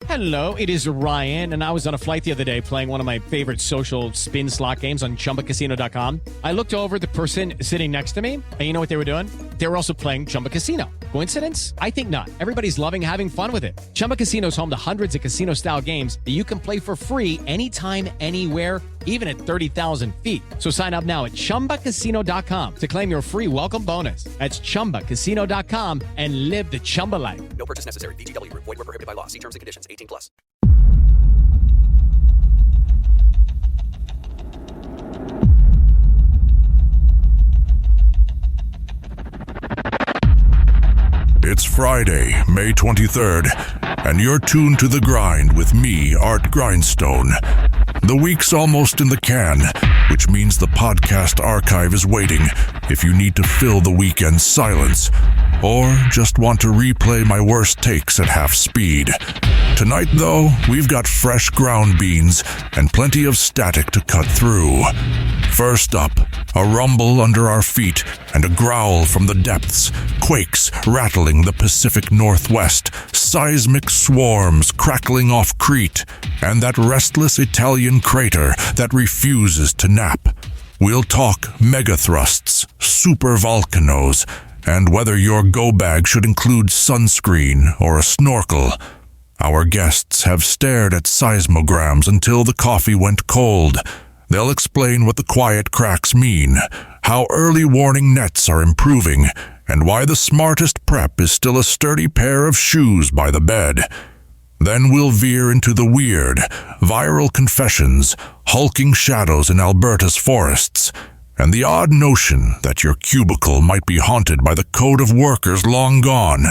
Hello, it is Ryan, and I was on a flight the other day playing one of my favorite social spin slot games on chumbacasino.com. I looked over at the person sitting next to me, and you know what they were doing? They were also playing Chumba Casino. Coincidence? I think not. Everybody's loving having fun with it. Chumba Casino is home to hundreds of casino-style games that you can play for free anytime, anywhere, even at 30,000 feet. So sign up now at chumbacasino.com to claim your free welcome bonus. That's chumbacasino.com and live the Chumba life. No purchase necessary. VGW. Void where prohibited by law. See terms and conditions. 18+. It's Friday, May 23rd, and you're tuned to The Grind with me, Art Grindstone. The week's almost in the can, which means the podcast archive is waiting if you need to fill the weekend's silence, or just want to replay my worst takes at half speed. Tonight, though, we've got fresh ground beans and plenty of static to cut through. First up, a rumble under our feet and a growl from the depths, quakes rattling the Pacific Northwest, seismic swarms crackling off Crete, and that restless Italian crater that refuses to nap. We'll talk megathrusts, supervolcanoes, and whether your go bag should include sunscreen or a snorkel. Our guests have stared at seismograms until the coffee went cold. They'll explain what the quiet cracks mean, how early warning nets are improving, and why the smartest prep is still a sturdy pair of shoes by the bed. Then we'll veer into the weird, viral confessions, hulking shadows in Alberta's forests, and the odd notion that your cubicle might be haunted by the code of workers long gone.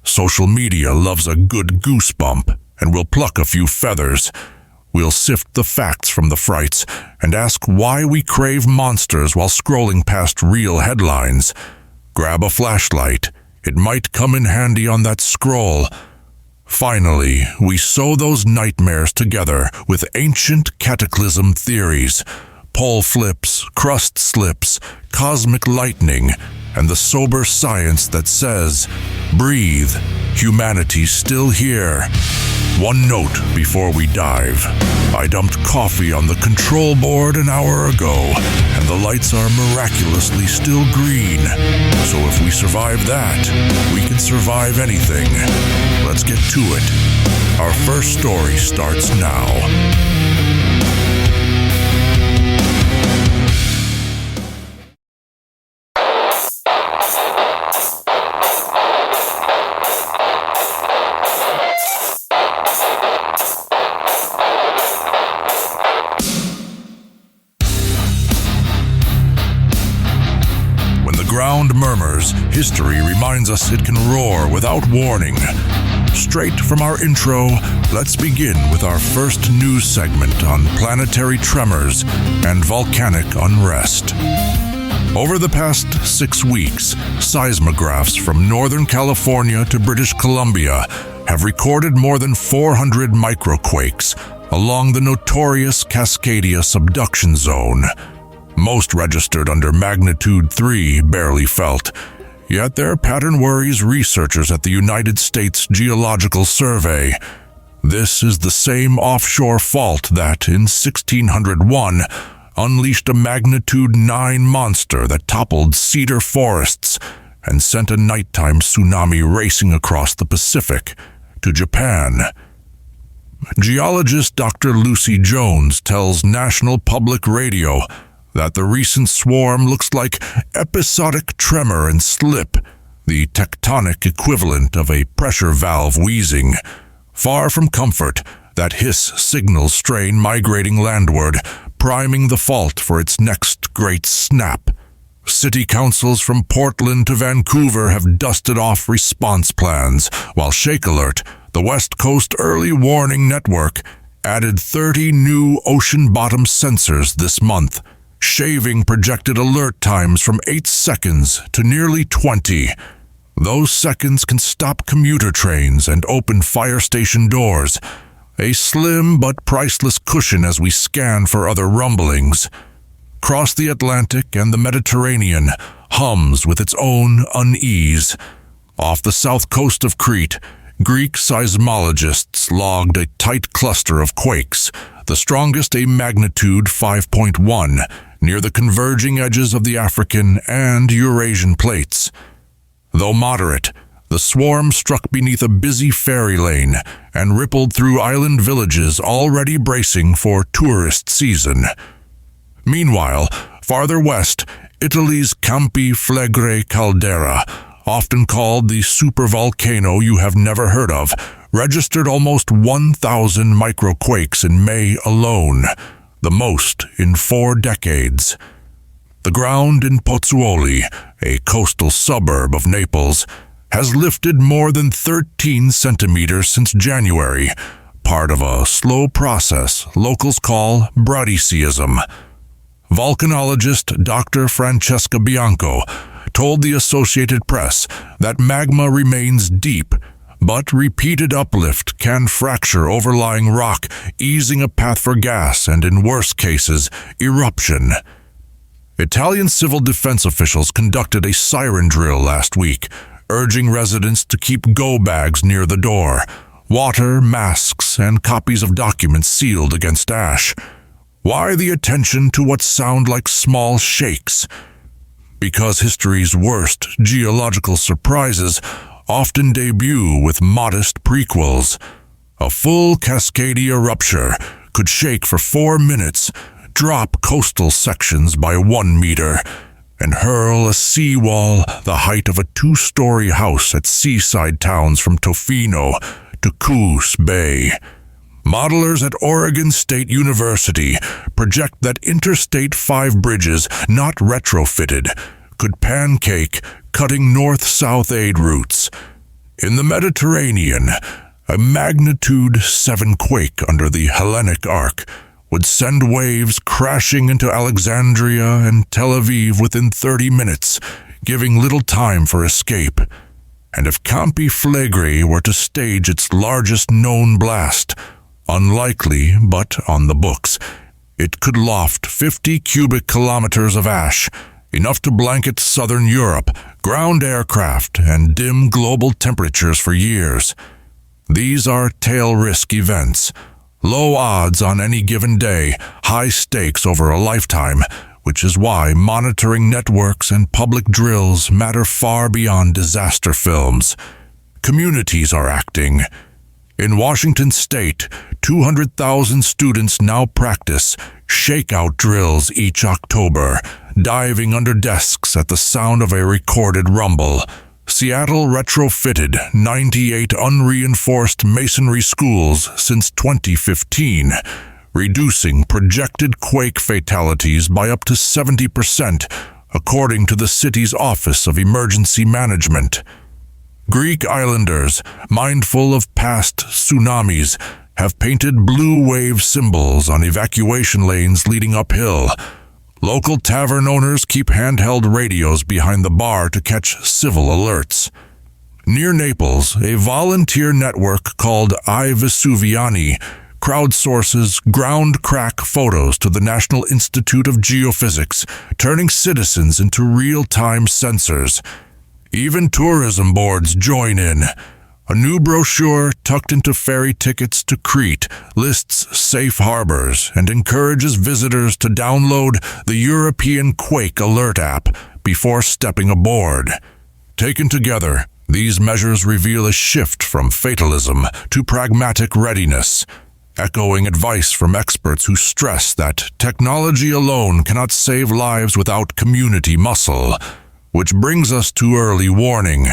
Social media loves a good goosebump, and we'll pluck a few feathers. We'll sift the facts from the frights and ask why we crave monsters while scrolling past real headlines. Grab a flashlight. It might come in handy on that scroll. Finally, we sew those nightmares together with ancient cataclysm theories. Pole flips, crust slips, cosmic lightning, and the sober science that says, breathe, humanity's still here. One note before we dive. I dumped coffee on the control board an hour ago, and the lights are miraculously still green. So if we survive that, we can survive anything. Let's get to it. Our first story starts now. Ground murmurs, history reminds us it can roar without warning. Straight from our intro, let's begin with our first news segment on planetary tremors and volcanic unrest. Over the past 6 weeks, seismographs from Northern California to British Columbia have recorded more than 400 microquakes along the notorious Cascadia Subduction Zone. Most registered under magnitude 3 barely felt, yet their pattern worries researchers at the United States Geological Survey. This is the same offshore fault that, in 1601, unleashed a magnitude 9 monster that toppled cedar forests and sent a nighttime tsunami racing across the Pacific to Japan. Geologist Dr. Lucy Jones tells National Public Radio that the recent swarm looks like episodic tremor and slip, the tectonic equivalent of a pressure valve wheezing. Far from comfort, that hiss signals strain migrating landward, priming the fault for its next great snap. City councils from Portland to Vancouver have dusted off response plans, while Shake Alert, the West Coast Early Warning Network, added 30 new ocean bottom sensors this month, shaving projected alert times from 8 seconds to nearly 20. Those seconds can stop commuter trains and open fire station doors, a slim but priceless cushion as we scan for other rumblings. Across the Atlantic and the Mediterranean hums with its own unease. Off the south coast of Crete, Greek seismologists logged a tight cluster of quakes, the strongest a magnitude 5.1, near the converging edges of the African and Eurasian plates. Though moderate, the swarm struck beneath a busy ferry lane and rippled through island villages already bracing for tourist season. Meanwhile, farther west, Italy's Campi Flegrei caldera, often called the supervolcano you have never heard of, registered almost 1,000 microquakes in May alone, the most in 4 decades. The ground in Pozzuoli, a coastal suburb of Naples, has lifted more than 13 centimeters since January, part of a slow process locals call bradyseism. Volcanologist Dr. Francesca Bianco told the Associated Press that magma remains deep, but repeated uplift can fracture overlying rock, easing a path for gas and, in worse cases, eruption. Italian civil defense officials conducted a siren drill last week, urging residents to keep go bags near the door, water, masks, and copies of documents sealed against ash. Why the attention to what sound like small shakes? Because history's worst geological surprises often debut with modest prequels. A full Cascadia rupture could shake for 4 minutes, drop coastal sections by 1 meter, and hurl a seawall the height of a 2-story house at seaside towns from Tofino to Coos Bay. Modelers at Oregon State University project that Interstate 5 bridges, not retrofitted, could pancake cutting north-south aid routes. In the Mediterranean, a magnitude 7 quake under the Hellenic Arc would send waves crashing into Alexandria and Tel Aviv within 30 minutes, giving little time for escape. And if Campi Flegrei were to stage its largest known blast, unlikely but on the books, it could loft 50 cubic kilometers of ash, enough to blanket southern Europe, ground aircraft, and dim global temperatures for years. These are tail-risk events. Low odds on any given day, high stakes over a lifetime, which is why monitoring networks and public drills matter far beyond disaster films. Communities are acting. In Washington state, 200,000 students now practice shakeout drills each October, diving under desks at the sound of a recorded rumble. Seattle retrofitted 98 unreinforced masonry schools since 2015, reducing projected quake fatalities by up to 70%, according to the city's Office of Emergency Management. Greek islanders, mindful of past tsunamis, have painted blue wave symbols on evacuation lanes leading uphill. Local tavern owners keep handheld radios behind the bar to catch civil alerts. Near Naples, a volunteer network called I Vesuviani crowdsources ground crack photos to the National Institute of Geophysics, turning citizens into real-time sensors. Even tourism boards join in. A new brochure tucked into ferry tickets to Crete lists safe harbors and encourages visitors to download the European Quake Alert app before stepping aboard. Taken together, these measures reveal a shift from fatalism to pragmatic readiness, echoing advice from experts who stress that technology alone cannot save lives without community muscle. Which brings us to early warning,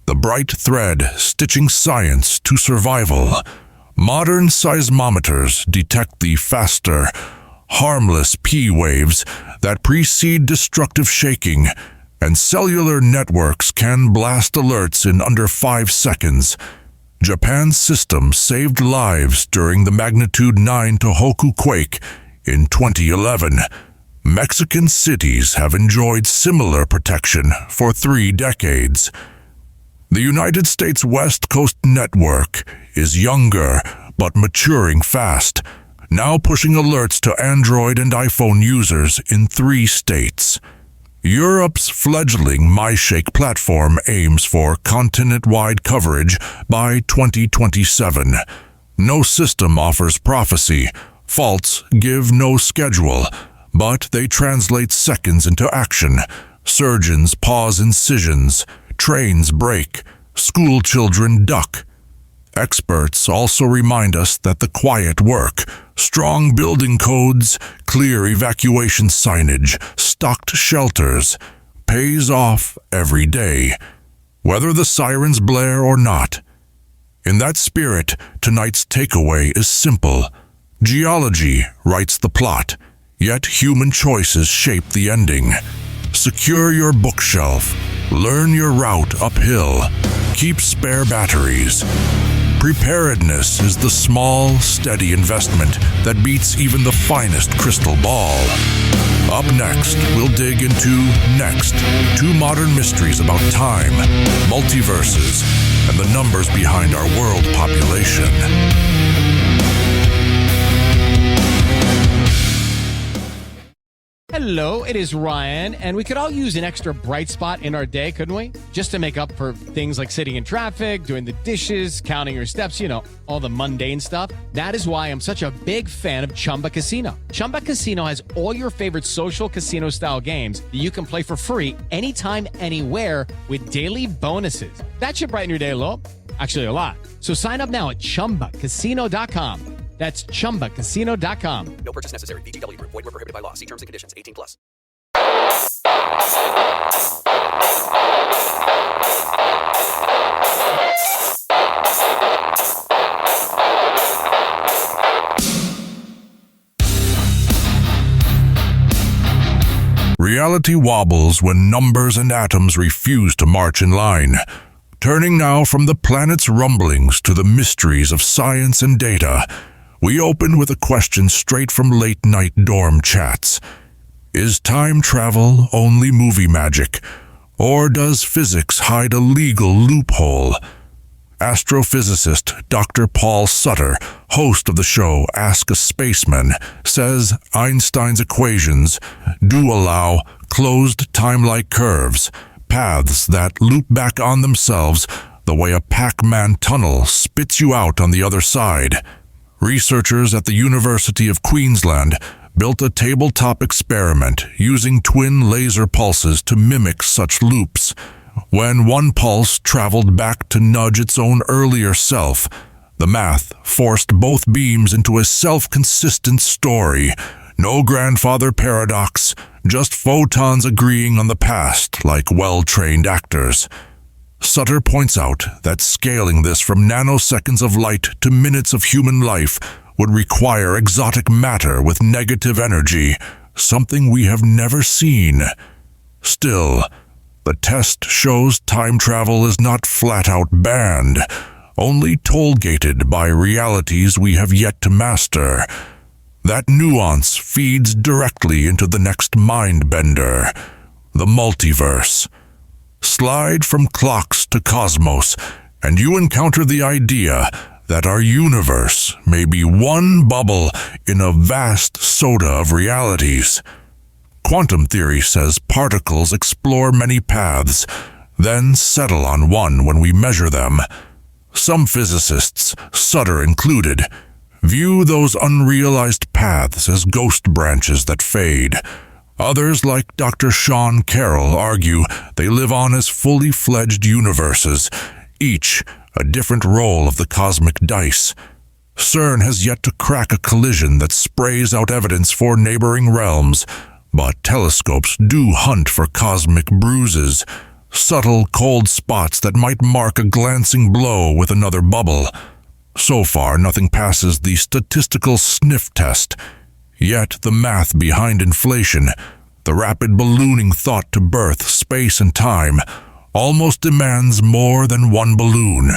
the bright thread stitching science to survival. Modern seismometers detect the faster, harmless P waves that precede destructive shaking, and cellular networks can blast alerts in under 5 seconds. Japan's system saved lives during the magnitude 9 Tohoku quake in 2011. Mexican cities have enjoyed similar protection for 3 decades. The United States West Coast network is younger but maturing fast, now pushing alerts to Android and iPhone users in 3 states. Europe's fledgling MyShake platform aims for continent-wide coverage by 2027. No system offers prophecy. Faults give no schedule, but they translate seconds into action. Surgeons pause incisions, trains break, school children duck. Experts also remind us that the quiet work, strong building codes, clear evacuation signage, stocked shelters, pays off every day, whether the sirens blare or not. In that spirit, tonight's takeaway is simple. Geology writes the plot, yet human choices shape the ending. Secure your bookshelf, learn your route uphill, keep spare batteries. Preparedness is the small, steady investment that beats even the finest crystal ball. Up next, we'll dig into Next, two modern mysteries about time, multiverses, and the numbers behind our world population. Hello, it is Ryan, and we could all use an extra bright spot in our day, couldn't we? Just to make up for things like sitting in traffic, doing the dishes, counting your steps, all the mundane stuff. That is why I'm such a big fan of Chumba Casino. Chumba Casino has all your favorite social casino-style games that you can play for free anytime, anywhere with daily bonuses. That should brighten your day a little. Actually, a lot. So sign up now at ChumbaCasino.com. That's ChumbaCasino.com. No purchase necessary. VGW Group. Void where prohibited by law. See terms and conditions. 18+. Reality wobbles when numbers and atoms refuse to march in line. Turning now from the planet's rumblings to the mysteries of science and data, we open with a question straight from late-night dorm chats. Is time travel only movie magic, or does physics hide a legal loophole? Astrophysicist Dr. Paul Sutter, host of the show Ask a Spaceman, says Einstein's equations do allow closed timelike curves, paths that loop back on themselves the way a Pac-Man tunnel spits you out on the other side. Researchers at the University of Queensland built a tabletop experiment using twin laser pulses to mimic such loops. When one pulse traveled back to nudge its own earlier self, the math forced both beams into a self-consistent story. No grandfather paradox, just photons agreeing on the past like well-trained actors. Sutter points out that scaling this from nanoseconds of light to minutes of human life would require exotic matter with negative energy, something we have never seen. Still, the test shows time travel is not flat-out banned, only toll-gated by realities we have yet to master. That nuance feeds directly into the next mind-bender, the multiverse. Slide from clocks to cosmos, and you encounter the idea that our universe may be one bubble in a vast soda of realities. Quantum theory says particles explore many paths, then settle on one when we measure them. Some physicists, Sutter included, view those unrealized paths as ghost branches that fade. Others, like Dr. Sean Carroll, argue they live on as fully fledged universes, each a different roll of the cosmic dice. CERN has yet to crack a collision that sprays out evidence for neighboring realms, but telescopes do hunt for cosmic bruises, subtle cold spots that might mark a glancing blow with another bubble. So far, nothing passes the statistical sniff test. Yet the math behind inflation, the rapid ballooning thought to birth, space, and time, almost demands more than one balloon.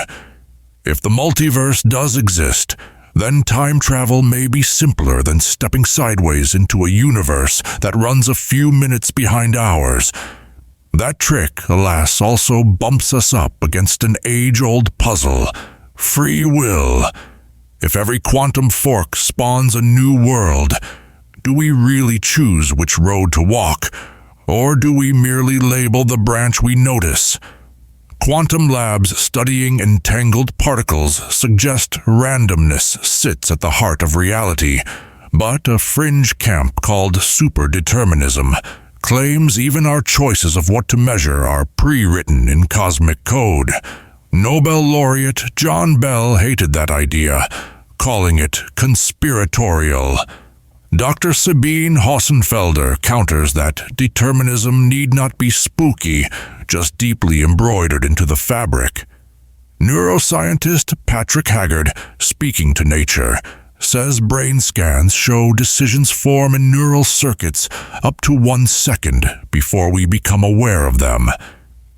If the multiverse does exist, then time travel may be simpler than stepping sideways into a universe that runs a few minutes behind ours. That trick, alas, also bumps us up against an age-old puzzle: free will. If every quantum fork spawns a new world, do we really choose which road to walk? Or do we merely label the branch we notice? Quantum labs studying entangled particles suggest randomness sits at the heart of reality, but a fringe camp called superdeterminism claims even our choices of what to measure are pre-written in cosmic code. Nobel laureate John Bell hated that idea, calling it conspiratorial. Dr. Sabine Hossenfelder counters that determinism need not be spooky, just deeply embroidered into the fabric. Neuroscientist Patrick Haggard, speaking to Nature, says brain scans show decisions form in neural circuits up to 1 second before we become aware of them.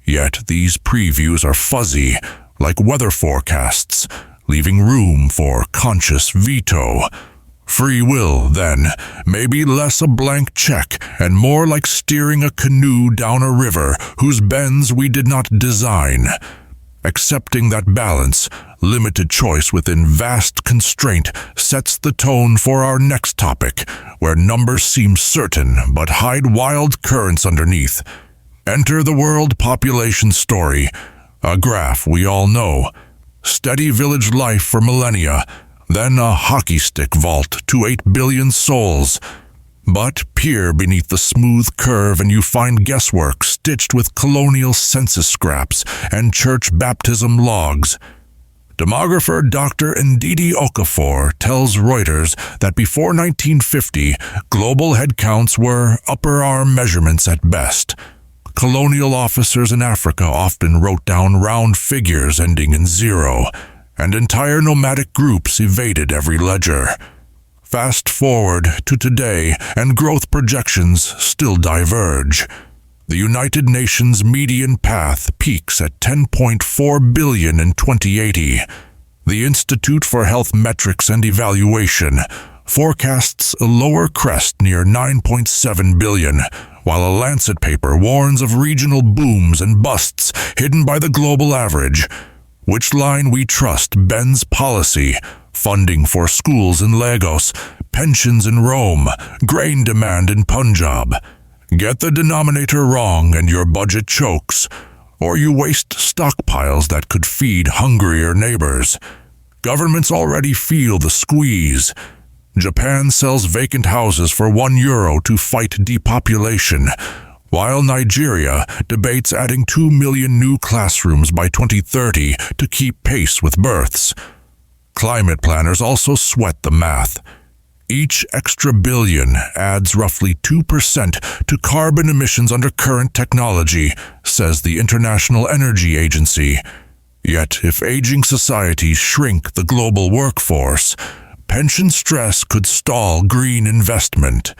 Yet these previews are fuzzy, like weather forecasts, leaving room for conscious veto. Free will, then, may be less a blank check and more like steering a canoe down a river whose bends we did not design. Accepting that balance, limited choice within vast constraint sets the tone for our next topic, where numbers seem certain but hide wild currents underneath. Enter the world population story, a graph we all know. Steady village life for millennia, then a hockey stick vault to 8 billion souls. But peer beneath the smooth curve and you find guesswork stitched with colonial census scraps and church baptism logs. Demographer Dr. Ndidi Okafor tells Reuters that before 1950, global headcounts were upper arm measurements at best. Colonial officers in Africa often wrote down round figures ending in 0, and entire nomadic groups evaded every ledger. Fast forward to today, and growth projections still diverge. The United Nations median path peaks at 10.4 billion in 2080. The Institute for Health Metrics and Evaluation forecasts a lower crest near 9.7 billion, while a Lancet paper warns of regional booms and busts hidden by the global average. Which line we trust bends policy, funding for schools in Lagos, pensions in Rome, grain demand in Punjab. Get the denominator wrong and your budget chokes, or you waste stockpiles that could feed hungrier neighbors. Governments already feel the squeeze. Japan sells vacant houses for €1 to fight depopulation, while Nigeria debates adding 2 million new classrooms by 2030 to keep pace with births. Climate planners also sweat the math. Each extra billion adds roughly 2% to carbon emissions under current technology, says the International Energy Agency. Yet, if aging societies shrink the global workforce, pension stress could stall green investment.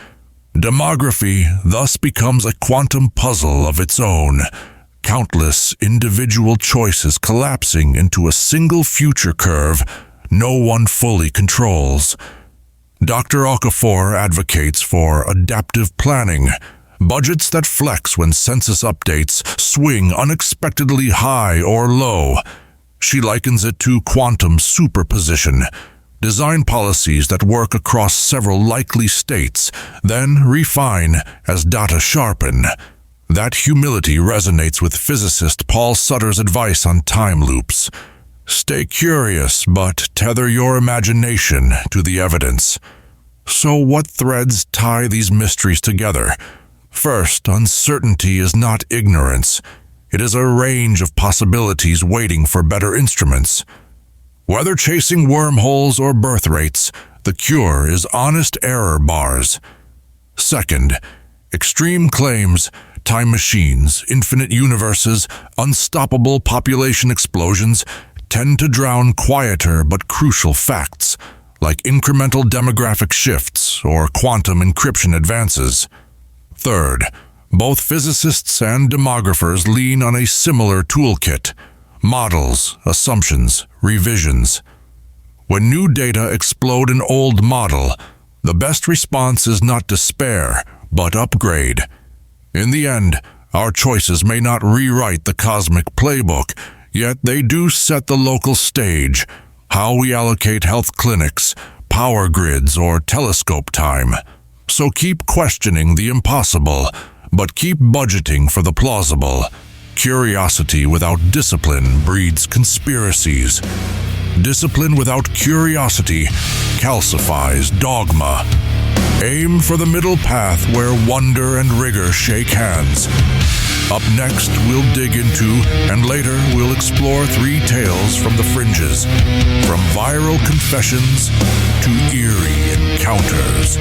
Demography thus becomes a quantum puzzle of its own, countless individual choices collapsing into a single future curve no one fully controls. Dr. Okafor advocates for adaptive planning, budgets that flex when census updates swing unexpectedly high or low. She likens it to quantum superposition. Design policies that work across several likely states, then refine as data sharpen. That humility resonates with physicist Paul Sutter's advice on time loops. Stay curious, but tether your imagination to the evidence. So what threads tie these mysteries together? First, uncertainty is not ignorance. It is a range of possibilities waiting for better instruments. Whether chasing wormholes or birth rates, the cure is honest error bars. Second, extreme claims, time machines, infinite universes, unstoppable population explosions tend to drown quieter but crucial facts, like incremental demographic shifts or quantum encryption advances. Third, both physicists and demographers lean on a similar toolkit: models, assumptions, revisions. When new data explode an old model, the best response is not despair, but upgrade. In the end, our choices may not rewrite the cosmic playbook, yet they do set the local stage: how we allocate health clinics, power grids, or telescope time. So keep questioning the impossible, But keep budgeting for the plausible. Curiosity without discipline breeds conspiracies. Discipline without curiosity calcifies dogma. Aim for the middle path where wonder and rigor shake hands. Up next, we'll dig into, and later we'll explore 3 tales from the fringes. From viral confessions to eerie encounters.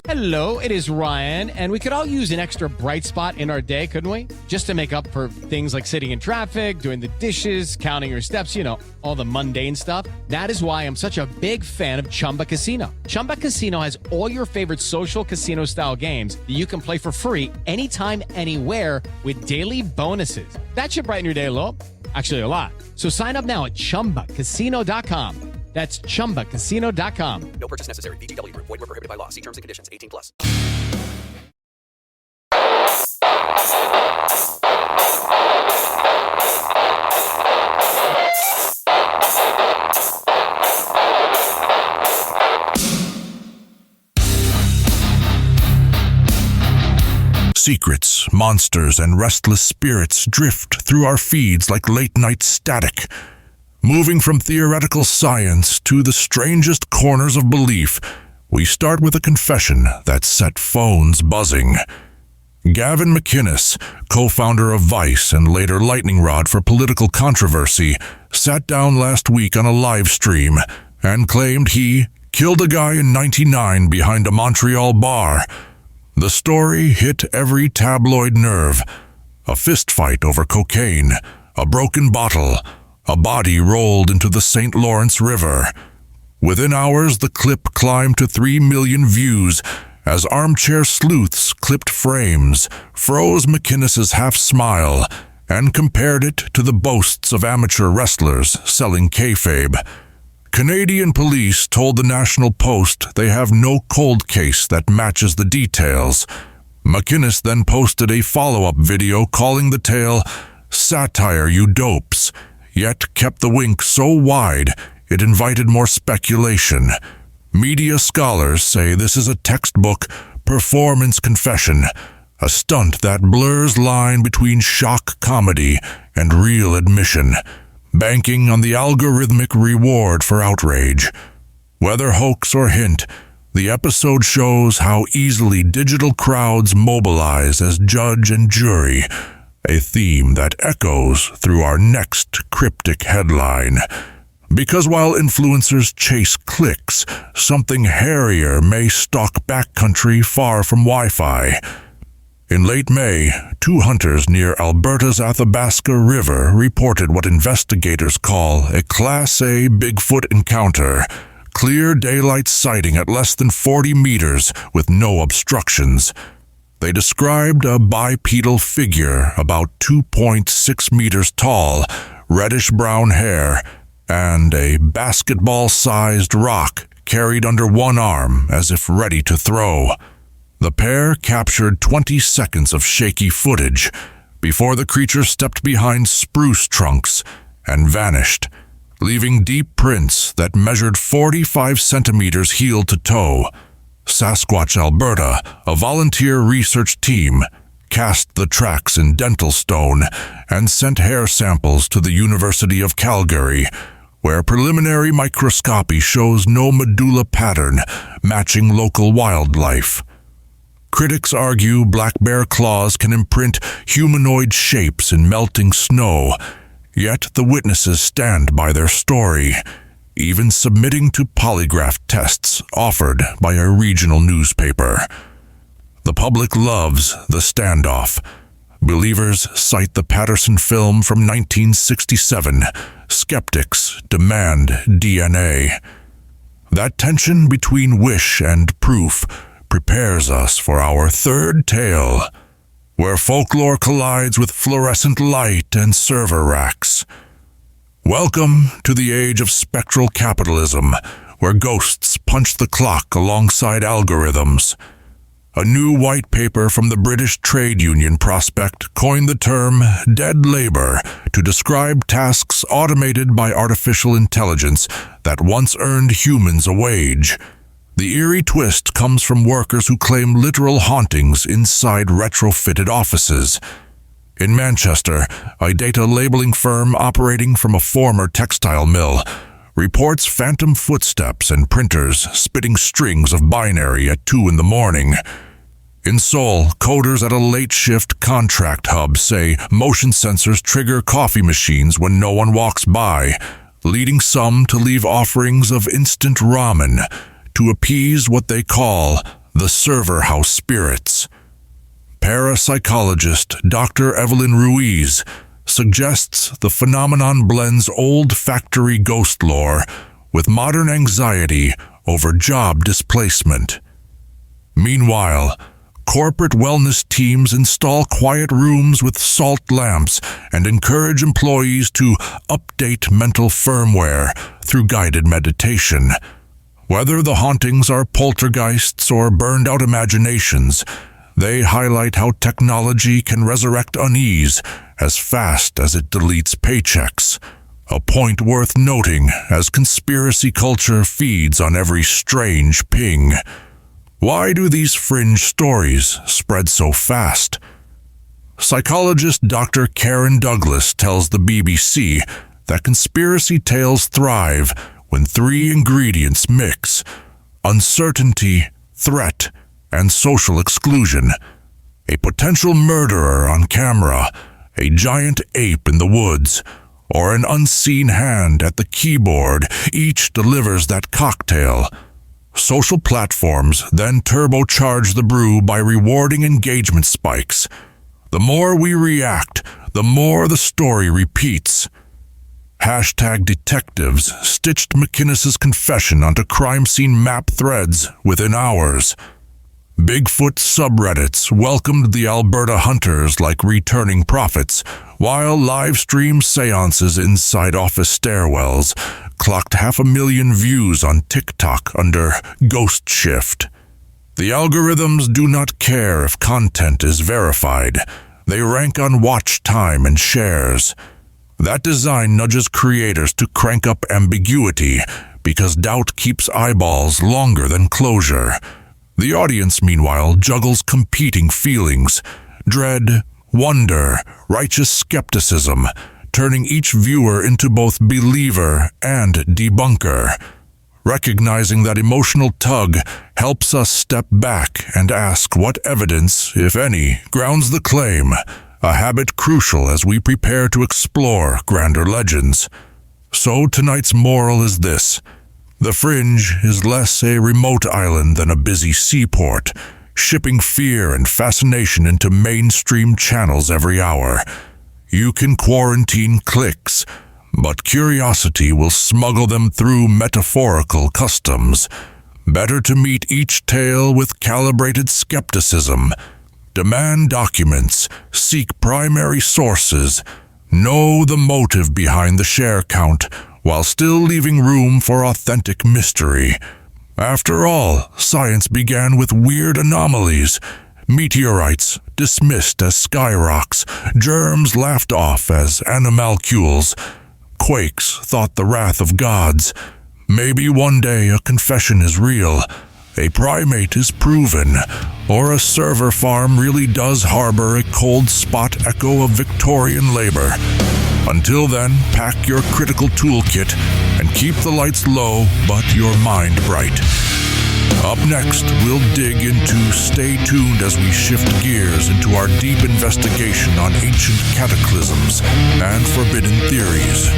Hello, it is Ryan, and we could all use an extra bright spot in our day, couldn't we? Just to make up for things like sitting in traffic, doing the dishes, counting your steps, all the mundane stuff. That is why I'm such a big fan of Chumba Casino. Chumba Casino has all your favorite social casino-style games that you can play for free anytime, anywhere with daily bonuses. That should brighten your day a little. Actually, a lot. So sign up now at ChumbaCasino.com. That's ChumbaCasino.com. No purchase necessary. VGW Group. Void where prohibited by law. See terms and conditions. 18+. Secrets, monsters, and restless spirits drift through our feeds like late-night static. Moving from theoretical science to the strangest corners of belief, we start with a confession that set phones buzzing. Gavin McInnes, co-founder of Vice and later Lightning Rod for political controversy, sat down last week on a live stream and claimed he killed a guy in '99 behind a Montreal bar. The story hit every tabloid nerve. A fistfight over cocaine, a broken bottle, a body rolled into the St. Lawrence River. Within hours, the clip climbed to 3 million views as armchair sleuths clipped frames, froze McInnes's half-smile, and compared it to the boasts of amateur wrestlers selling kayfabe. Canadian police told the National Post they have no cold case that matches the details. McInnes then posted a follow-up video calling the tale "Satire, you dopes," yet kept the wink so wide it invited more speculation. Media scholars say this is a textbook performance confession, a stunt that blurs line between shock comedy and real admission, banking on the algorithmic reward for outrage. Whether hoax or hint, the episode shows how easily digital crowds mobilize as judge and jury, a theme that echoes through our next cryptic headline. Because while influencers chase clicks, something hairier may stalk backcountry far from Wi-Fi. In late May, 2 hunters near Alberta's Athabasca River reported what investigators call a Class A Bigfoot encounter, clear daylight sighting at less than 40 meters with no obstructions. They described a bipedal figure about 2.6 meters tall, reddish-brown hair, and a basketball-sized rock carried under one arm as if ready to throw. The pair captured 20 seconds of shaky footage before the creature stepped behind spruce trunks and vanished, leaving deep prints that measured 45 centimeters heel to toe. Sasquatch Alberta, a volunteer research team, cast the tracks in dental stone and sent hair samples to the University of Calgary, where preliminary microscopy shows no medulla pattern matching local wildlife. Critics argue black bear claws can imprint humanoid shapes in melting snow, yet the witnesses stand by their story, even submitting to polygraph tests offered by a regional newspaper. The public loves the standoff. Believers cite the Patterson film from 1967. Skeptics demand DNA. That tension between wish and proof prepares us for our third tale, where folklore collides with fluorescent light and server racks. Welcome to the age of spectral capitalism, where ghosts punch the clock alongside algorithms. A new white paper from the British Trade Union prospect coined the term dead labor to describe tasks automated by artificial intelligence that once earned humans a wage. The eerie twist comes from workers who claim literal hauntings inside retrofitted offices. In Manchester, a data labeling firm operating from a former textile mill reports phantom footsteps and printers spitting strings of binary at 2 in the morning. In Seoul, coders at a late-shift contract hub say motion sensors trigger coffee machines when no one walks by, leading some to leave offerings of instant ramen to appease what they call the server house spirits. Parapsychologist Dr. Evelyn Ruiz suggests the phenomenon blends old factory ghost lore with modern anxiety over job displacement. Meanwhile, corporate wellness teams install quiet rooms with salt lamps and encourage employees to update mental firmware through guided meditation. Whether the hauntings are poltergeists or burned-out imaginations, they highlight how technology can resurrect unease as fast as it deletes paychecks. A point worth noting as conspiracy culture feeds on every strange ping. Why do these fringe stories spread so fast? Psychologist Dr. Karen Douglas tells the BBC that conspiracy tales thrive when 3 ingredients mix: uncertainty, threat, and social exclusion. A potential murderer on camera, a giant ape in the woods, or an unseen hand at the keyboard each delivers that cocktail. Social platforms then turbocharge the brew by rewarding engagement spikes. The more we react, the more the story repeats. Hashtag detectives stitched McInnes's confession onto crime scene map threads within hours. Bigfoot subreddits welcomed the Alberta hunters like returning prophets, while livestream seances inside office stairwells clocked 500,000 views on TikTok under Ghost Shift. The algorithms do not care if content is verified. They rank on watch time and shares. That design nudges creators to crank up ambiguity because doubt keeps eyeballs longer than closure. The audience, meanwhile, juggles competing feelings: dread, wonder, righteous skepticism, turning each viewer into both believer and debunker. Recognizing that emotional tug helps us step back and ask what evidence, if any, grounds the claim, a habit crucial as we prepare to explore grander legends. So tonight's moral is this: the fringe is less a remote island than a busy seaport, shipping fear and fascination into mainstream channels every hour. You can quarantine clicks, but curiosity will smuggle them through metaphorical customs. Better to meet each tale with calibrated skepticism. Demand documents, seek primary sources, know the motive behind the share count, while still leaving room for authentic mystery. After all, science began with weird anomalies. Meteorites dismissed as skyrocks, germs laughed off as animalcules, quakes thought the wrath of gods. Maybe one day a confession is real, a primate is proven, or a server farm really does harbor a cold spot echo of Victorian labor. Until then, pack your critical toolkit and keep the lights low but your mind bright. Up next, we'll dig into Stay Tuned as we shift gears into our deep investigation on ancient cataclysms and forbidden theories.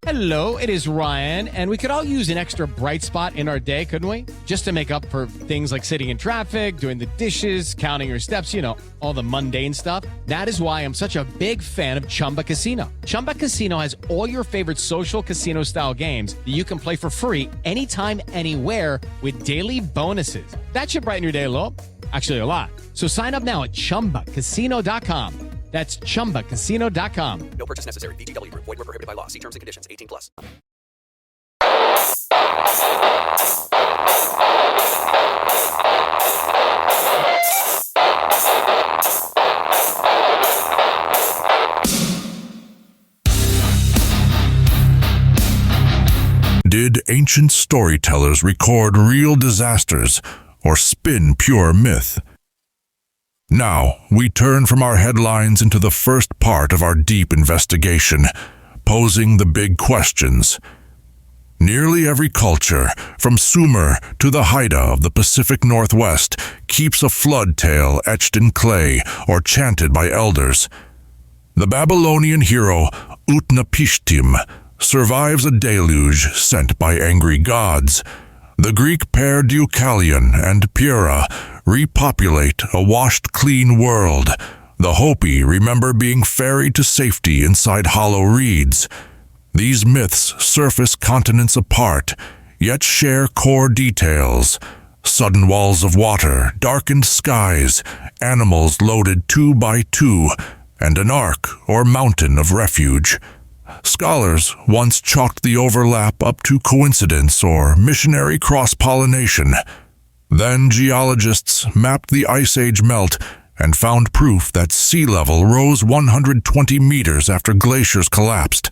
Hello, it is Ryan, and we could all use an extra bright spot in our day, couldn't we? Just to make up for things like sitting in traffic, doing the dishes, counting your steps, all the mundane stuff. That is why I'm such a big fan of Chumba Casino. Chumba Casino has all your favorite social casino-style games that you can play for free anytime, anywhere with daily bonuses. That should brighten your day a little. Actually, a lot. So sign up now at ChumbaCasino.com. That's ChumbaCasino.com. No purchase necessary. VGW Group. Void where prohibited by law. See terms and conditions. 18+. did ancient storytellers record real disasters or spin pure myth? Now, we turn from our headlines into the first part of our deep investigation, posing the big questions. Nearly every culture, from Sumer to the Haida of the Pacific Northwest, keeps a flood tale etched in clay or chanted by elders. The Babylonian hero Utnapishtim survives a deluge sent by angry gods. The Greek pair Deucalion and Pyrrha repopulate a washed clean world. The Hopi remember being ferried to safety inside hollow reeds. These myths surface continents apart, yet share core details. Sudden walls of water, darkened skies, animals loaded 2 by 2, and an ark or mountain of refuge. Scholars once chalked the overlap up to coincidence or missionary cross-pollination. Then geologists mapped the Ice Age melt and found proof that sea level rose 120 meters after glaciers collapsed,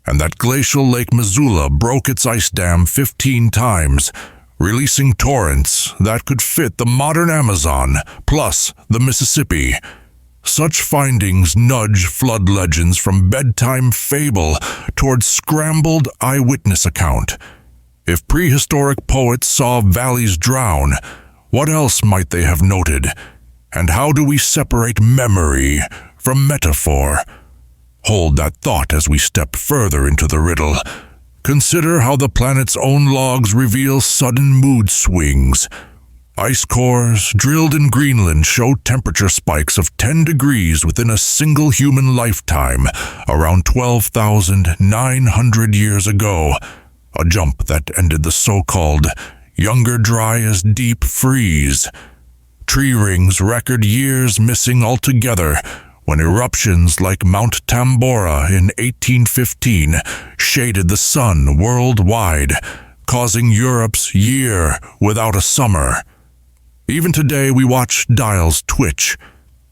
and that glacial Lake Missoula broke its ice dam 15 times, releasing torrents that could fit the modern Amazon plus the Mississippi. Such findings nudge flood legends from bedtime fable toward scrambled eyewitness account. If prehistoric poets saw valleys drown, what else might they have noted? And how do we separate memory from metaphor? Hold that thought as we step further into the riddle. Consider how the planet's own logs reveal sudden mood swings. Ice cores drilled in Greenland show temperature spikes of 10 degrees within a single human lifetime, around 12,900 years ago, a jump that ended the so-called younger dry as deep freeze. Tree rings record years missing altogether when eruptions like Mount Tambora in 1815 shaded the sun worldwide, causing Europe's year without a summer. Even today we watch dials twitch.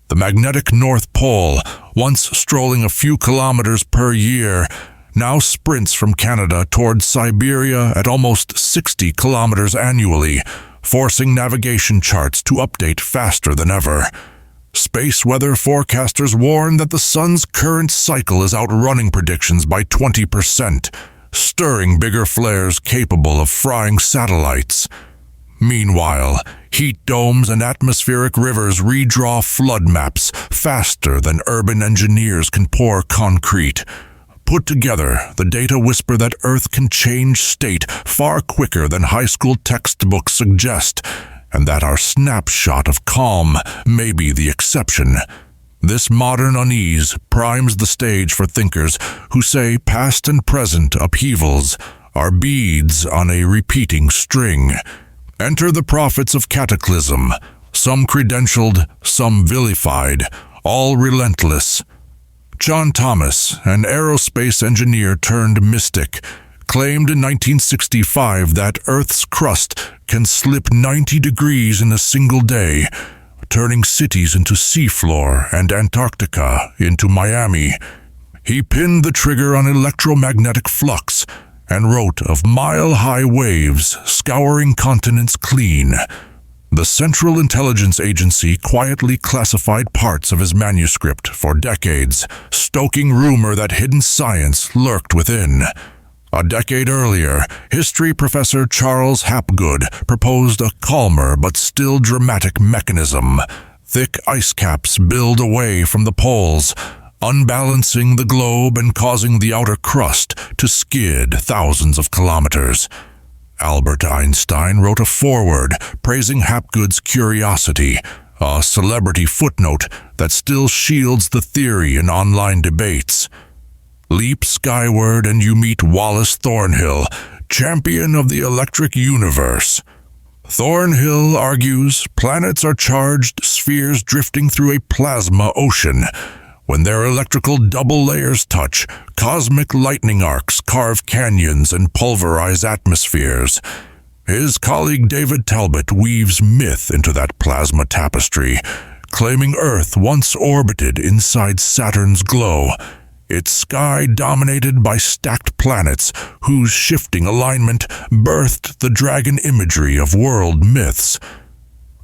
The magnetic North Pole, once strolling a few kilometers per year, now sprints from Canada towards Siberia at almost 60 kilometers annually, forcing navigation charts to update faster than ever. Space weather forecasters warn that the sun's current cycle is outrunning predictions by 20%, stirring bigger flares capable of frying satellites. Meanwhile, heat domes and atmospheric rivers redraw flood maps faster than urban engineers can pour concrete. Put together, the data whisper that Earth can change state far quicker than high school textbooks suggest, and that our snapshot of calm may be the exception. This modern unease primes the stage for thinkers who say past and present upheavals are beads on a repeating string. Enter the prophets of cataclysm, some credentialed, some vilified, all relentless. John Thomas, an aerospace engineer turned mystic, claimed in 1965 that Earth's crust can slip 90 degrees in a single day, turning cities into seafloor and Antarctica into Miami. He pinned the trigger on electromagnetic flux and wrote of mile-high waves scouring continents clean. The Central Intelligence Agency quietly classified parts of his manuscript for decades, stoking rumor that hidden science lurked within. A decade earlier, history professor Charles Hapgood proposed a calmer but still dramatic mechanism. Thick ice caps build away from the poles, unbalancing the globe and causing the outer crust to skid thousands of kilometers. Albert Einstein wrote a foreword praising Hapgood's curiosity, a celebrity footnote that still shields the theory in online debates. Leap skyward and you meet Wallace Thornhill, champion of the electric universe. Thornhill argues planets are charged spheres drifting through a plasma ocean. When their electrical double layers touch, cosmic lightning arcs carve canyons and pulverize atmospheres. His colleague David Talbot weaves myth into that plasma tapestry, claiming Earth once orbited inside Saturn's glow. its sky dominated by stacked planets whose shifting alignment birthed the dragon imagery of world myths.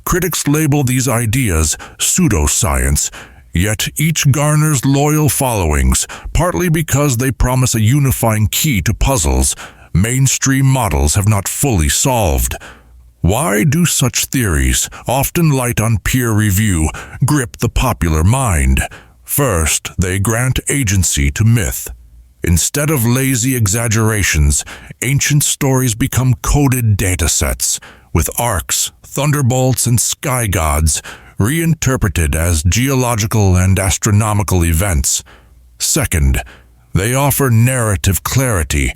Critics label these ideas pseudoscience, yet each garners loyal followings, partly because they promise a unifying key to puzzles mainstream models have not fully solved. Why do such theories, often light on peer review, grip the popular mind? First, they grant agency to myth. Instead of lazy exaggerations, ancient stories become coded datasets, with arcs, thunderbolts, and sky gods reinterpreted as geological and astronomical events. Second, they offer narrative clarity,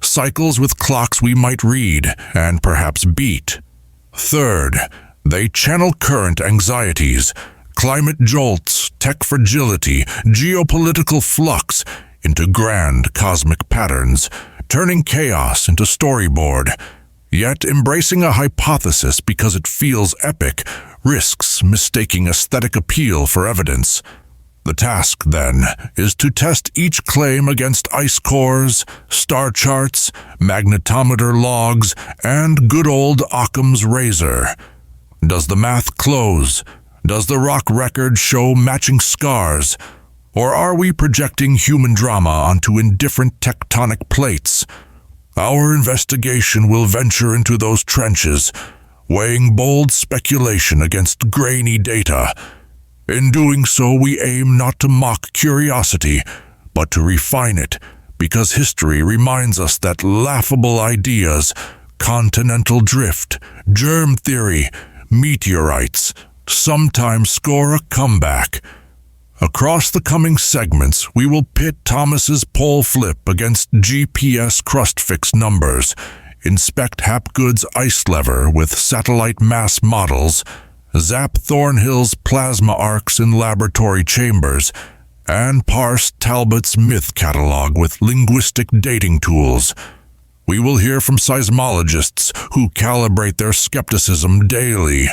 cycles with clocks we might read and perhaps beat. Third, they channel current anxieties, climate jolts, tech fragility, geopolitical flux into grand cosmic patterns, turning chaos into storyboard. Yet embracing a hypothesis because it feels epic risks mistaking aesthetic appeal for evidence. The task, then, is to test each claim against ice cores, star charts, magnetometer logs, and good old Occam's razor. Does the math close? Does the rock record show matching scars? Or are we projecting human drama onto indifferent tectonic plates? Our investigation will venture into those trenches, weighing bold speculation against grainy data. In doing so, we aim not to mock curiosity, but to refine it, because history reminds us that laughable ideas, continental drift, germ theory, meteorites, sometimes score a comeback. Across the coming segments, we will pit Thomas's pole flip against GPS crust fix numbers, inspect Hapgood's ice lever with satellite mass models, zap Thornhill's plasma arcs in laboratory chambers, and parse Talbot's myth catalog with linguistic dating tools. We will hear from seismologists who calibrate their skepticism daily,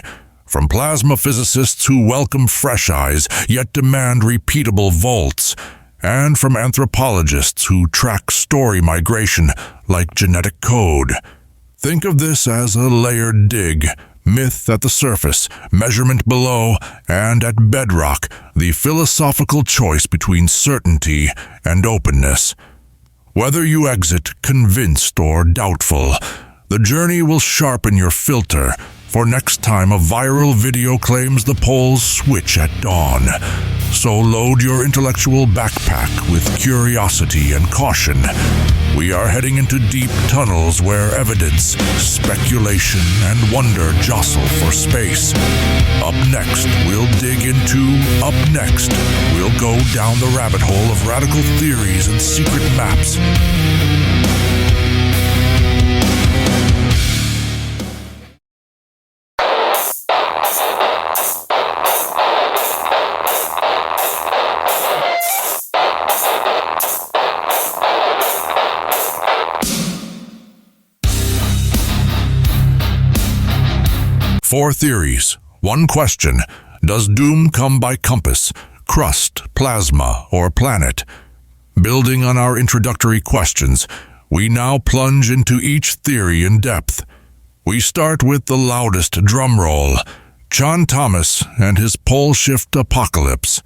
from plasma physicists who welcome fresh eyes yet demand repeatable volts, and from anthropologists who track story migration like genetic code. Think of this as a layered dig, myth at the surface, measurement below, and at bedrock, the philosophical choice between certainty and openness. Whether you exit convinced or doubtful, the journey will sharpen your filter, for next time a viral video claims the poles switch at dawn. So load your intellectual backpack with curiosity and caution. We are heading into deep tunnels where evidence, speculation, and wonder jostle for space. Up next, we'll go down the rabbit hole of radical theories and secret maps. Four theories. One question. Does doom come by compass, crust, plasma, or planet? Building on our introductory questions, we now plunge into each theory in depth. We start with the loudest drum roll, John Thomas and his pole shift apocalypse.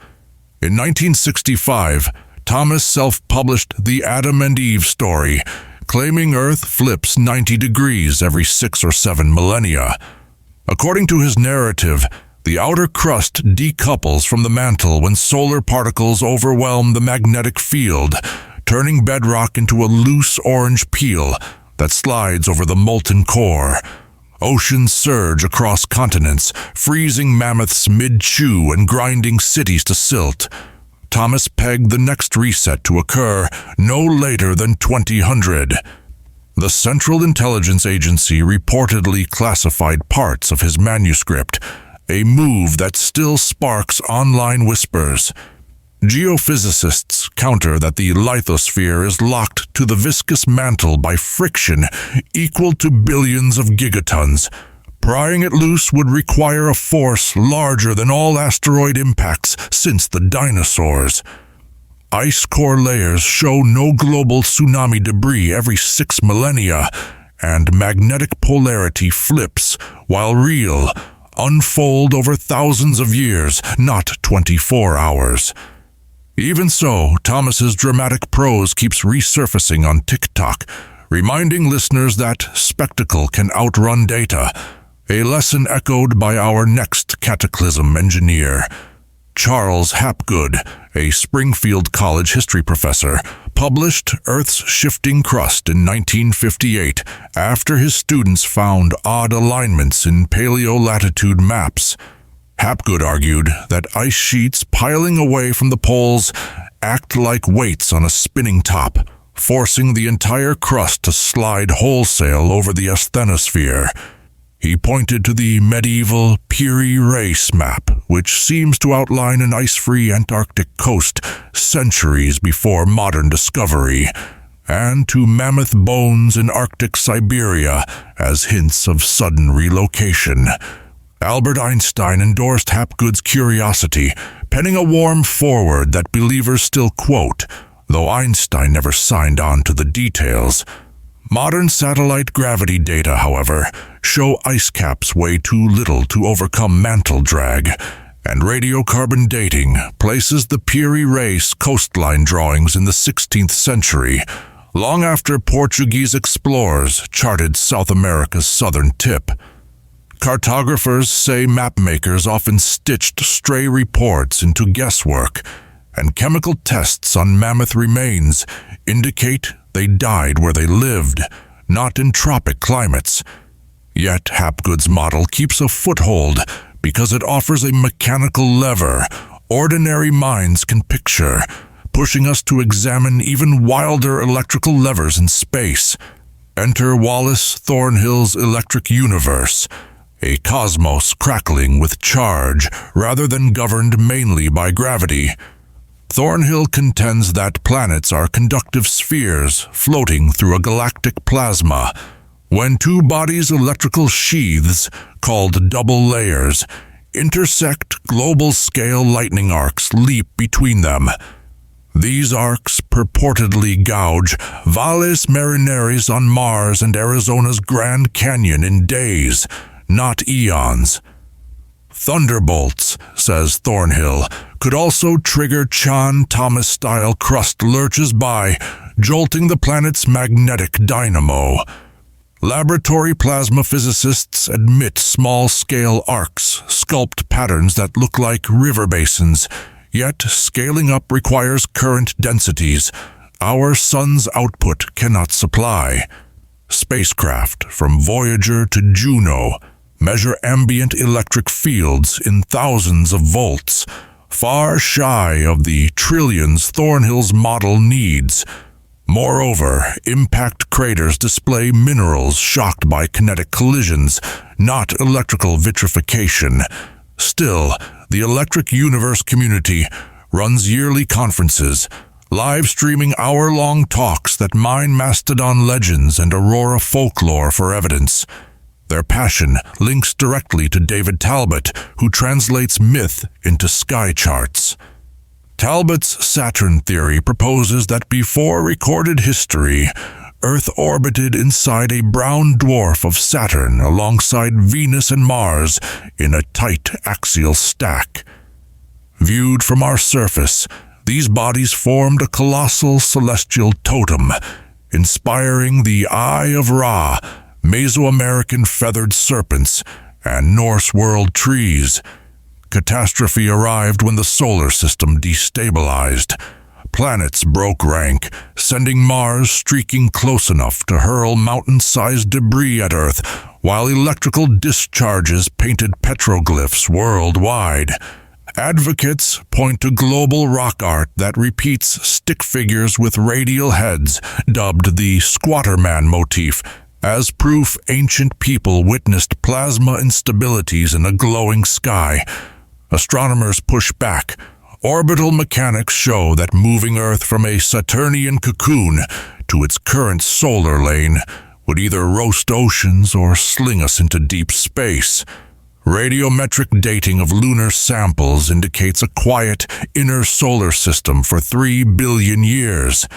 In 1965, Thomas self-published The Adam and Eve Story, claiming Earth flips 90 degrees every 6 or 7 millennia. According to his narrative, the outer crust decouples from the mantle when solar particles overwhelm the magnetic field, turning bedrock into a loose orange peel that slides over the molten core. Oceans surge across continents, freezing mammoths mid-chew and grinding cities to silt. Thomas pegged the next reset to occur no later than 2000. The Central Intelligence Agency reportedly classified parts of his manuscript, a move that still sparks online whispers. Geophysicists counter that the lithosphere is locked to the viscous mantle by friction equal to billions of gigatons. Prying it loose would require a force larger than all asteroid impacts since the dinosaurs. ice core layers show no global tsunami debris every 6 millennia, and magnetic polarity flips, while real, unfold over thousands of years, not 24 hours. Even so, Thomas's dramatic prose keeps resurfacing on TikTok, reminding listeners that spectacle can outrun data, a lesson echoed by our next cataclysm engineer. Charles Hapgood, a Springfield College history professor, published Earth's Shifting Crust in 1958 after his students found odd alignments in paleolatitude maps. Hapgood argued that ice sheets piling away from the poles act like weights on a spinning top, forcing the entire crust to slide wholesale over the asthenosphere. He pointed to the medieval Piri Reis map, which seems to outline an ice-free Antarctic coast centuries before modern discovery, and to mammoth bones in Arctic Siberia as hints of sudden relocation. Albert Einstein endorsed Hapgood's curiosity, penning a warm foreword that believers still quote, though Einstein never signed on to the details. Modern satellite gravity data, however, show ice caps weigh too little to overcome mantle drag, and radiocarbon dating places the Piri Reis coastline drawings in the 16th century, long after Portuguese explorers charted South America's southern tip. Cartographers say mapmakers often stitched stray reports into guesswork, and chemical tests on mammoth remains indicate they died where they lived, not in tropic climates. Yet Hapgood's model keeps a foothold because it offers a mechanical lever ordinary minds can picture, pushing us to examine even wilder electrical levers in space. Enter Wallace Thornhill's electric universe, a cosmos crackling with charge rather than governed mainly by gravity. Thornhill contends that planets are conductive spheres floating through a galactic plasma. When two bodies' electrical sheaths, called double layers, intersect, global-scale lightning arcs leap between them. These arcs purportedly gouge Valles Marineris on Mars and Arizona's Grand Canyon in days, not eons. Thunderbolts, says Thornhill, could also trigger Chan-Thomas-style crust lurches by, jolting the planet's magnetic dynamo. Laboratory plasma physicists admit small-scale arcs sculpt patterns that look like river basins, yet scaling up requires current densities our sun's output cannot supply. Spacecraft, from Voyager to Juno, measure ambient electric fields in thousands of volts, far shy of the trillions Thornhill's model needs. Moreover, impact craters display minerals shocked by kinetic collisions, not electrical vitrification. Still, the Electric Universe community runs yearly conferences, live streaming hour-long talks that mine Mastodon legends and Aurora folklore for evidence. Their passion links directly to David Talbot, who translates myth into sky charts. Talbot's Saturn theory proposes that before recorded history, Earth orbited inside a brown dwarf of Saturn alongside Venus and Mars in a tight axial stack. Viewed from our surface, these bodies formed a colossal celestial totem, inspiring the Eye of Ra, Mesoamerican feathered serpents, and Norse world trees. Catastrophe arrived when the solar system destabilized. Planets broke rank, sending Mars streaking close enough to hurl mountain-sized debris at Earth, while electrical discharges painted petroglyphs worldwide. Advocates point to global rock art that repeats stick figures with radial heads, dubbed the Squatter Man motif, as proof ancient people witnessed plasma instabilities in a glowing sky. Astronomers push back. Orbital mechanics show that moving Earth from a Saturnian cocoon to its current solar lane would either roast oceans or sling us into deep space. Radiometric dating of lunar samples indicates a quiet inner solar system for 3 billion years,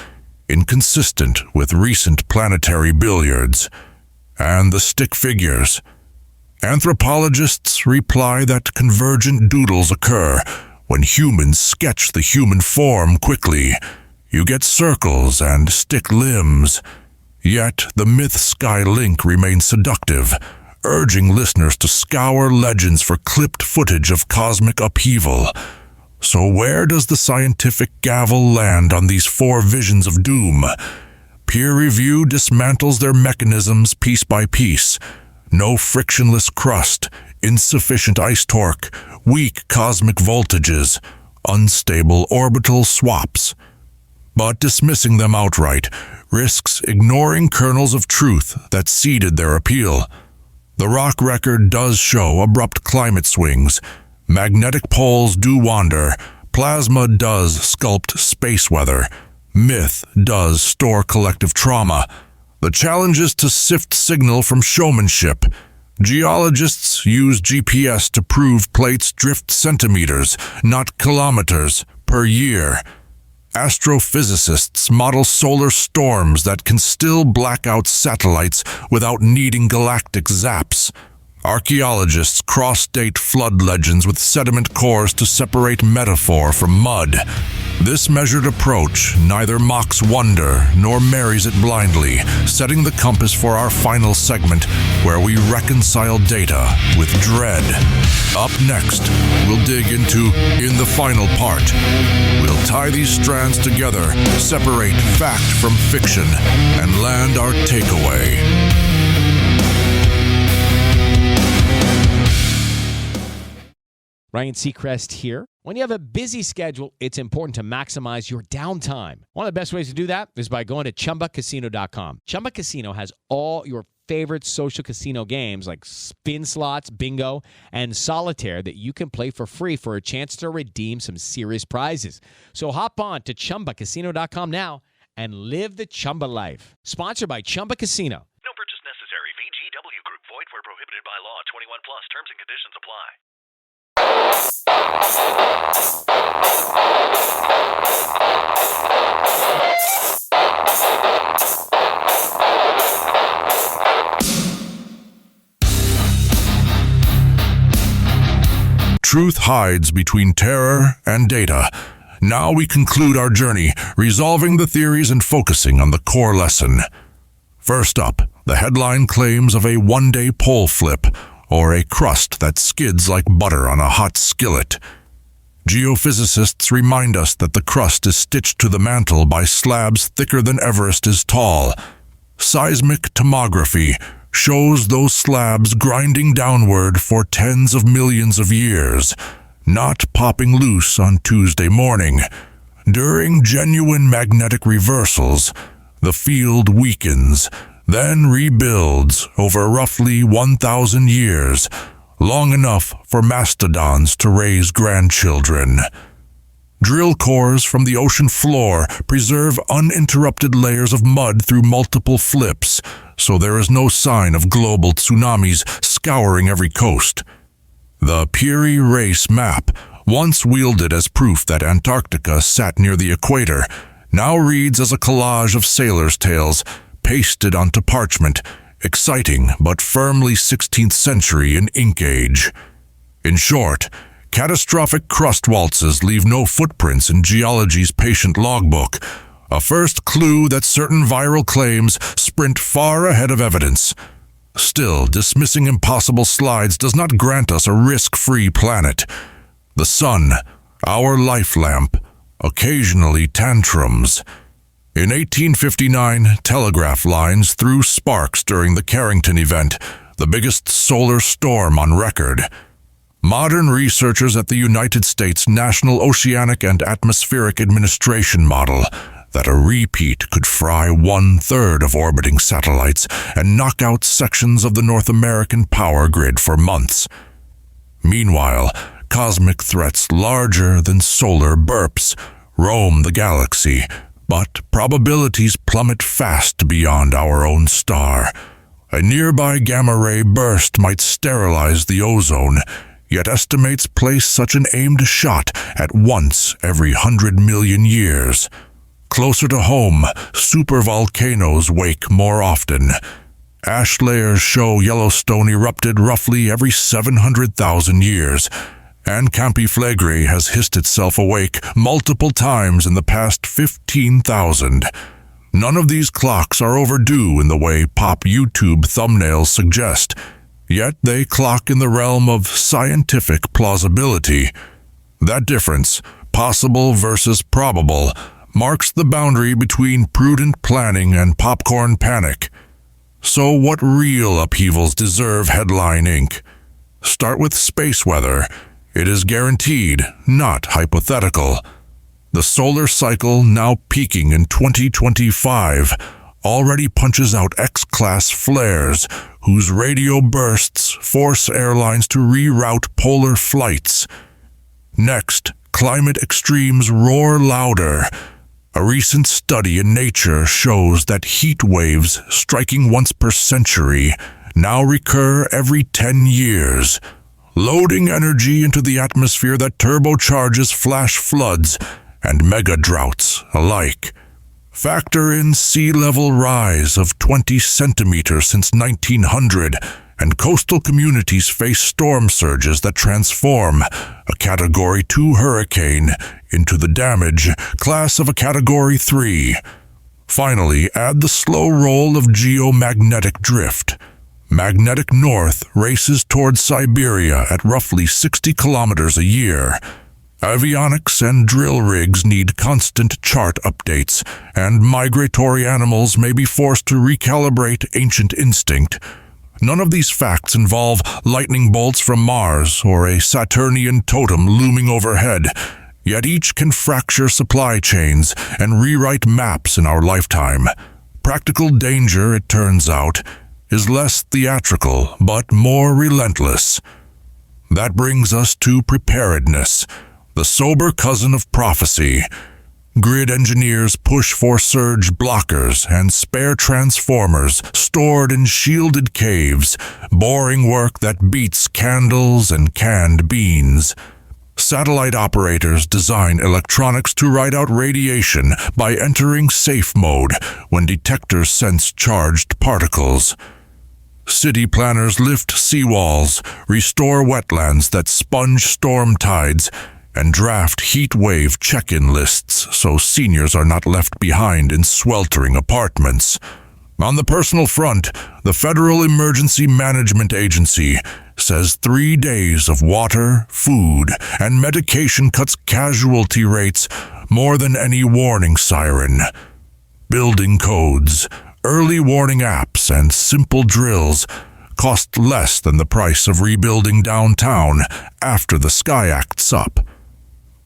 inconsistent with recent planetary billiards. And the stick figures. Anthropologists reply that convergent doodles occur when humans sketch the human form quickly. You get circles and stick limbs. Yet the myth-sky link remains seductive, urging listeners to scour legends for clipped footage of cosmic upheaval. So where does the scientific gavel land on these 4 visions of doom? Peer review dismantles their mechanisms piece by piece. No frictionless crust, insufficient ice torque, weak cosmic voltages, unstable orbital swaps. But dismissing them outright risks ignoring kernels of truth that seeded their appeal. The rock record does show abrupt climate swings. Magnetic poles do wander. Plasma does sculpt space weather. Myth does store collective trauma. The challenge is to sift signal from showmanship. Geologists use GPS to prove plates drift centimeters, not kilometers, per year. Astrophysicists model solar storms that can still black out satellites without needing galactic zaps. Archaeologists cross-date flood legends with sediment cores to separate metaphor from mud. This measured approach neither mocks wonder nor marries it blindly, setting the compass for our final segment, where we reconcile data with dread. Up next, we'll dig into In the Final Part. We'll tie these strands together, separate fact from fiction, and land our takeaway. Ryan Seacrest here. When you have a busy schedule, it's important to maximize your downtime. One of the best ways to do that is by going to ChumbaCasino.com. Chumba Casino has all your favorite social casino games like spin slots, bingo, and solitaire that you can play for free for a chance to redeem some serious prizes. So hop on to ChumbaCasino.com now and live the Chumba life. Sponsored by Chumba Casino. No purchase necessary. VGW Group. Void where prohibited by law. 21 plus. Terms and conditions apply. Truth hides between terror and data. Now we conclude our journey, resolving the theories and focusing on the core lesson. First up, the headline claims of a one-day pole flip, or a crust that skids like butter on a hot skillet. Geophysicists remind us that the crust is stitched to the mantle by slabs thicker than Everest is tall. Seismic tomography shows those slabs grinding downward for tens of millions of years, not popping loose on Tuesday morning. During genuine magnetic reversals, the field weakens, then rebuilds over roughly 1,000 years, long enough for mastodons to raise grandchildren. Drill cores from the ocean floor preserve uninterrupted layers of mud through multiple flips, so there is no sign of global tsunamis scouring every coast. The Peary Race map, once wielded as proof that Antarctica sat near the equator, now reads as a collage of sailors' tales pasted onto parchment, exciting but firmly 16th century in ink age. In short, catastrophic crust waltzes leave no footprints in geology's patient logbook, a first clue that certain viral claims sprint far ahead of evidence. Still, dismissing impossible slides does not grant us a risk-free planet. The sun, our life lamp, occasionally tantrums. In 1859, telegraph lines threw sparks during the Carrington event, the biggest solar storm on record. Modern researchers at the United States National Oceanic and Atmospheric Administration model that a repeat could fry 1/3 of orbiting satellites and knock out sections of the North American power grid for months. Meanwhile, cosmic threats larger than solar burps roam the galaxy, but probabilities plummet fast beyond our own star. A nearby gamma-ray burst might sterilize the ozone, yet estimates place such an aimed shot at once every 100 million years. Closer to home, supervolcanoes wake more often. Ash layers show Yellowstone erupted roughly every 700,000 years, and Campi Flegrei has hissed itself awake multiple times in the past 15,000. None of these clocks are overdue in the way pop YouTube thumbnails suggest, yet they clock in the realm of scientific plausibility. That difference, possible versus probable, marks the boundary between prudent planning and popcorn panic. So what real upheavals deserve headline ink? Start with space weather. It is guaranteed, not hypothetical. The solar cycle, now peaking in 2025, already punches out X-class flares, whose radio bursts force airlines to reroute polar flights. Next, climate extremes roar louder. A recent study in Nature shows that heat waves striking once per century now recur every 10 years, loading energy into the atmosphere that turbocharges flash floods and mega droughts alike. Factor in sea level rise of 20 centimeters since 1900, and coastal communities face storm surges that transform a Category 2 hurricane into the damage class of a Category 3. Finally, add the slow roll of geomagnetic drift. Magnetic north races towards Siberia at roughly 60 kilometers a year. Avionics and drill rigs need constant chart updates, and migratory animals may be forced to recalibrate ancient instinct. None of these facts involve lightning bolts from Mars or a Saturnian totem looming overhead, yet each can fracture supply chains and rewrite maps in our lifetime. Practical danger, it turns out, is less theatrical but more relentless. That brings us to preparedness, the sober cousin of prophecy. Grid engineers push for surge blockers and spare transformers stored in shielded caves, boring work that beats candles and canned beans. Satellite operators design electronics to ride out radiation by entering safe mode when detectors sense charged particles. City planners lift seawalls, restore wetlands that sponge storm tides, and draft heat wave check-in lists so seniors are not left behind in sweltering apartments. On the personal front, the Federal Emergency Management Agency says 3 days of water, food, and medication cuts casualty rates more than any warning siren. Building codes, early warning apps, and simple drills cost less than the price of rebuilding downtown after the Sky Act's up.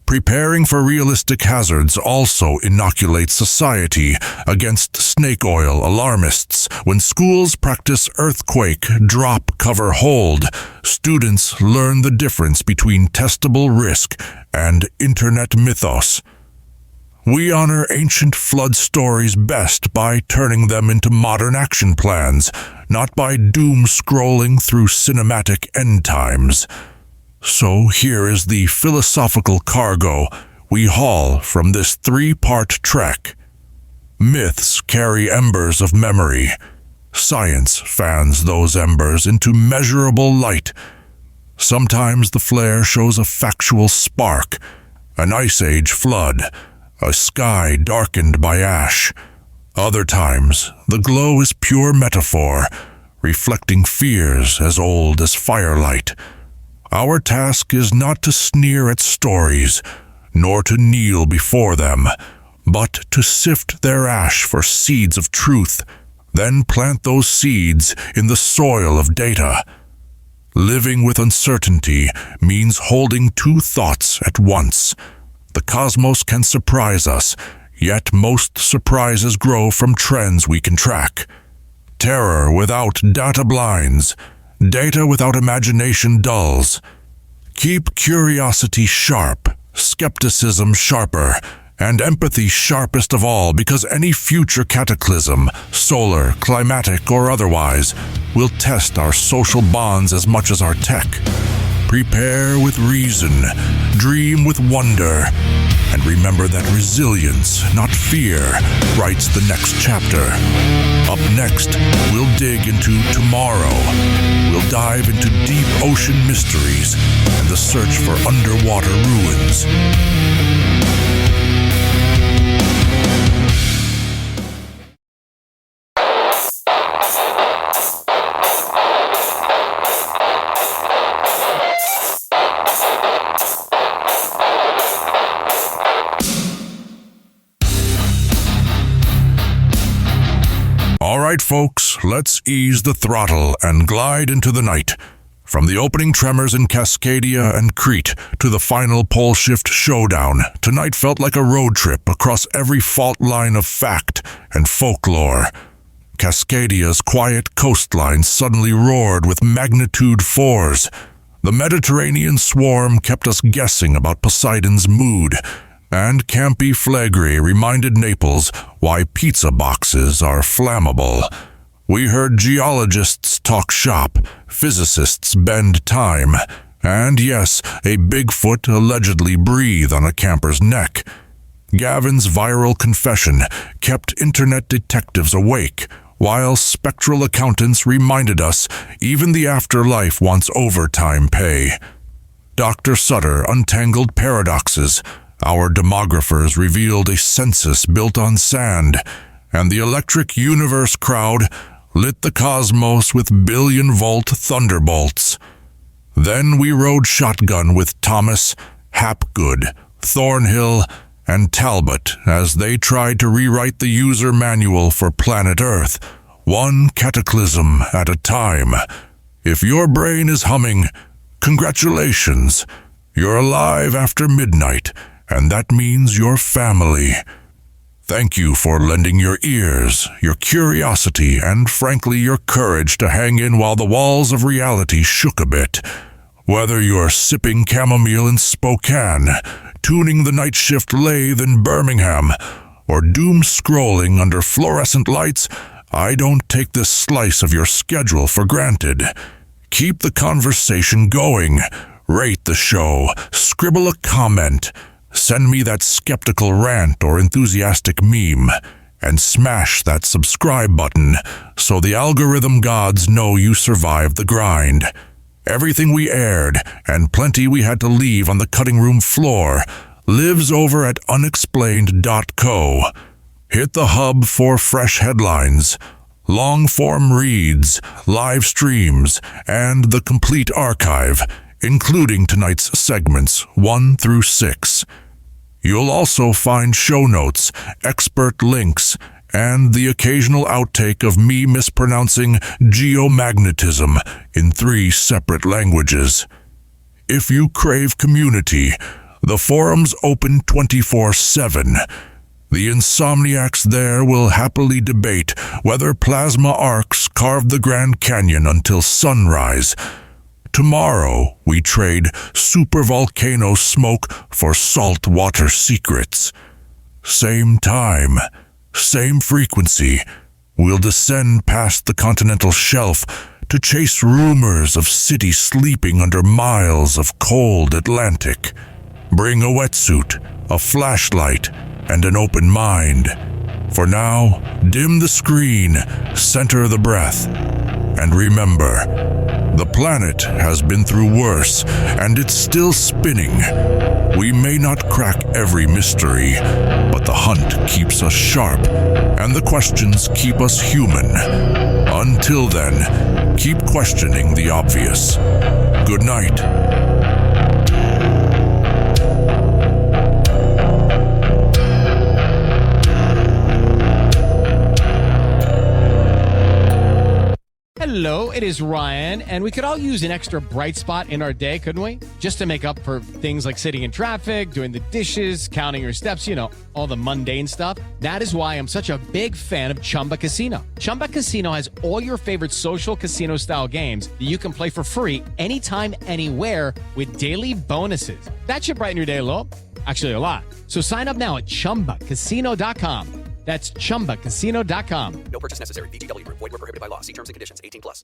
Preparing for realistic hazards also inoculates society against snake oil alarmists. When schools practice earthquake, drop, cover, hold, students learn the difference between testable risk and internet mythos. We honor ancient flood stories best by turning them into modern action plans, not by doom-scrolling through cinematic end times. So here is the philosophical cargo we haul from this 3-part trek. Myths carry embers of memory. Science fans those embers into measurable light. Sometimes the flare shows a factual spark, an ice age flood, a sky darkened by ash. Other times, the glow is pure metaphor, reflecting fears as old as firelight. Our task is not to sneer at stories, nor to kneel before them, but to sift their ash for seeds of truth, then plant those seeds in the soil of data. Living with uncertainty means holding 2 thoughts at once. The cosmos can surprise us, yet most surprises grow from trends we can track. Terror without data blinds. Data without imagination dulls. Keep curiosity sharp, skepticism sharper, and empathy sharpest of all, because any future cataclysm, solar, climatic, or otherwise, will test our social bonds as much as our tech. Prepare with reason, dream with wonder, and remember that resilience, not fear, writes the next chapter. Up next, we'll dig into tomorrow. We'll dive into deep ocean mysteries and the search for underwater ruins. All right, folks, let's ease the throttle and glide into the night. From the opening tremors in Cascadia and Crete to the final pole shift showdown, tonight felt like a road trip across every fault line of fact and folklore. Cascadia's quiet coastline suddenly roared with magnitude 4s. The Mediterranean swarm kept us guessing about Poseidon's mood, and Campi Flegrei reminded Naples why pizza boxes are flammable. We heard geologists talk shop, physicists bend time, and yes, a Bigfoot allegedly breathe on a camper's neck. Gavin's viral confession kept internet detectives awake, while spectral accountants reminded us even the afterlife wants overtime pay. Dr. Sutter untangled paradoxes. Our demographers revealed a census built on sand, and the Electric Universe crowd lit the cosmos with billion-volt thunderbolts. Then we rode shotgun with Thomas, Hapgood, Thornhill, and Talbot as they tried to rewrite the user manual for planet Earth, one cataclysm at a time. If your brain is humming, congratulations, you're alive after midnight, and that means your family. Thank you for lending your ears, your curiosity, and frankly your courage to hang in while the walls of reality shook a bit. Whether you're sipping chamomile in Spokane, tuning the night shift lathe in Birmingham, or doom scrolling under fluorescent lights, I don't take this slice of your schedule for granted. Keep the conversation going. Rate the show. Scribble a comment. Send me that skeptical rant or enthusiastic meme, and smash that subscribe button so the algorithm gods know you survived the grind. Everything we aired, and plenty we had to leave on the cutting room floor, lives over at unexplained.co. Hit the hub for fresh headlines, long-form reads, live streams, and the complete archive, including tonight's segments 1 through 6. You'll also find show notes, expert links, and the occasional outtake of me mispronouncing geomagnetism in 3 separate languages. If you crave community, the forum's open 24/7. The insomniacs there will happily debate whether plasma arcs carved the Grand Canyon until sunrise. Tomorrow, we trade supervolcano smoke for saltwater secrets. Same time, same frequency, we'll descend past the continental shelf to chase rumors of cities sleeping under miles of cold Atlantic. Bring a wetsuit, a flashlight, and an open mind. For now, dim the screen, center the breath, and remember, the planet has been through worse, and it's still spinning. We may not crack every mystery, but the hunt keeps us sharp, and the questions keep us human. Until then, keep questioning the obvious. Good night. Hello, it is Ryan, and we could all use an extra bright spot in our day, couldn't we? Just to make up for things like sitting in traffic, doing the dishes, counting your steps, you know, all the mundane stuff. That is why I'm such a big fan of Chumba Casino. Chumba Casino has all your favorite social casino-style games that you can play for free anytime, anywhere with daily bonuses. That should brighten your day a little. Actually, a lot. So sign up now at ChumbaCasino.com. That's ChumbaCasino.com. No purchase necessary. VGW Group. Void where prohibited by law. See terms and conditions. 18+.